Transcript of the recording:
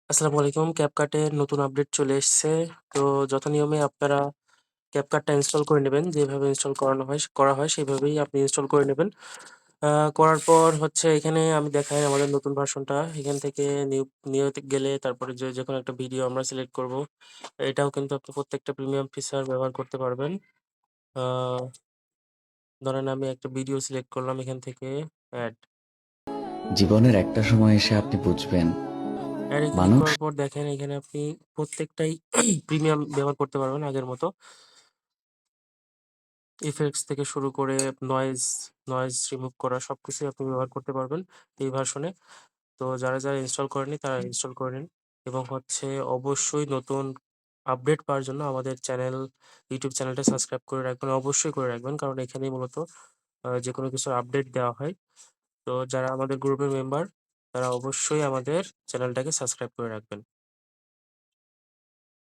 আসসালামু আলাইকুম। CapCut এর নতুন আপডেট চলে এসছে। তো যথানিয়মে আপনারা CapCut টা ইনস্টল করে নেবেন। যেভাবে ইনস্টল করা হয় সেভাবেই আপনি ইনস্টল করে নেবেন। করার পর হচ্ছে এখানে আমি দেখাই আমাদের নতুন ভার্সনটা। এখান থেকে নিউ তে গেলে তারপরে যেকোনো একটা ভিডিও আমরা সিলেক্ট করব। এটাও কিন্তু আপনি প্রত্যেকটা প্রিমিয়াম ফিচার ব্যবহার করতে পারবেন। আ ধরেন আমি একটা ভিডিও সিলেক্ট করলাম এখান থেকে এড। জীবনের একটা সময় এসে আপনি বুঝবেন এড এ ক্লিক মানুষ করার পর দেখেন এখানে আপনি প্রত্যেকটাই প্রিমিয়াম ব্যবহার করতে পারবেন আগের মতো। ইফেক্টস থেকে শুরু করে নয়েজ রিমুভ করা সবকিছুই আপনি ব্যবহার করতে পারবেন এই ভার্সনে। তো যারা ইনস্টল করেননি তারা ইনস্টল করে নিন এবং হচ্ছে অবশ্যই নতুন আপডেট পাওয়ার জন্য আমাদের ইউটিউব চ্যানেলটা সাবস্ক্রাইব করে রাখবেন। অবশ্যই করে রাখবেন। কারণ এখানেই মূলত যেকোনো কিছুর আপডেট দেওয়া হয়। তো যারা আমাদের গ্রুপের মেম্বার তারা অবশ্যই আমাদের চ্যানেলটাকে সাবস্ক্রাইব করে রাখবেন।